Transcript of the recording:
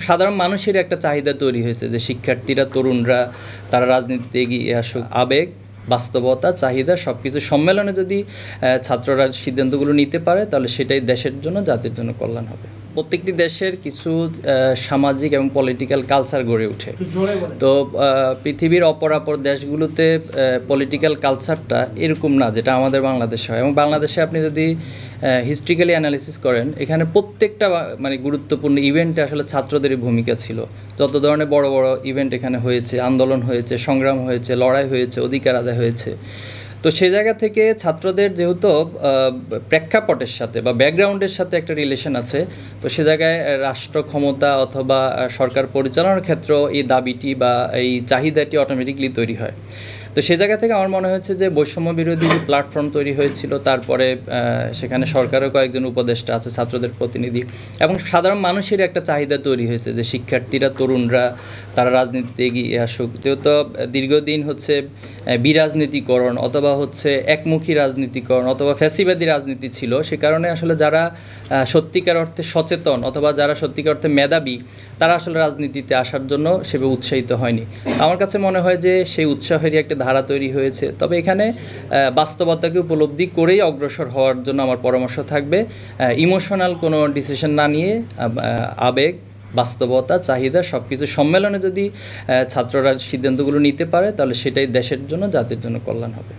সাধারণ মানুষের একটা চাহিদা তৈরি হয়েছে যে শিক্ষার্থীরা, তরুণরা তারা রাজনীতিতে এগিয়ে আসুক। আবেগ, বাস্তবতা, চাহিদা সব কিছু সম্মেলনে যদি ছাত্ররা সিদ্ধান্তগুলো নিতে পারে তাহলে সেটাই দেশের জন্য, জাতির জন্য কল্যাণ হবে। প্রত্যেকটি দেশের কিছু সামাজিক এবং পলিটিক্যাল কালচার গড়ে ওঠে। তো পৃথিবীর অপর দেশগুলোতে পলিটিক্যাল কালচারটা এরকম না যেটা আমাদের বাংলাদেশে হয়। এবং বাংলাদেশে আপনি যদি হিস্ট্রিক্যালি অ্যানালিসিস করেন, এখানে প্রত্যেকটা মানে গুরুত্বপূর্ণ ইভেন্টে আসলে ছাত্রদেরই ভূমিকা ছিল। যত ধরনের বড় বড় ইভেন্ট এখানে হয়েছে, আন্দোলন হয়েছে, সংগ্রাম হয়েছে, লড়াই হয়েছে, অধিকার আদায় হয়েছে। তো সেই জায়গা থেকে ছাত্রদের যেহেতু প্রেক্ষাপটের সাথে বা ব্যাকগ্রাউন্ডের সাথে একটা রিলেশন আছে, তো সে জায়গায় রাষ্ট্র ক্ষমতা অথবা সরকার পরিচালনার ক্ষেত্রে এই দাবিটি বা এই চাহিদাটি অটোমেটিকলি তৈরি হয়। তো সে জায়গা থেকে আমার মনে হয়েছে যে বৈষম্য বিরোধী যে প্ল্যাটফর্ম তৈরি হয়েছিল, তারপরে সেখানে সরকারের কয়েকজন উপদেষ্টা আছে, ছাত্রদের প্রতিনিধি, এবং সাধারণ মানুষের একটা চাহিদা তৈরি হয়েছে যে শিক্ষার্থীরা, তরুণরা তারা রাজনীতিতে এগিয়ে আসুক। যেহেতু দীর্ঘদিন হচ্ছে বিরাজনীতিকরণ অথবা হচ্ছে একমুখী রাজনীতিকরণ অথবা ফ্যাসিবাদী রাজনীতি ছিল, সে কারণে আসলে যারা সত্যিকার অর্থে সচেতন অথবা যারা সত্যিকার অর্থে মেধাবী তারা আসলে রাজনীতিতে আসার জন্য সেভাবে উৎসাহিত হয়নি। আমার কাছে মনে হয় যে সেই উৎসাহেরই একটা ধারা তৈরি হয়েছে। তবে এখানে বাস্তবতাকে উপলব্ধি করেই অগ্রসর হওয়ার জন্য আমার পরামর্শ থাকবে, ইমোশনাল কোনো ডিসিশন না নিয়ে আবেগ, বাস্তবতা, চাহিদা সব কিছু সম্মেলনে যদি ছাত্ররা সিদ্ধান্তগুলো নিতে পারে তাহলে সেটাই দেশের জন্য, জাতির জন্য কল্যাণ হবে।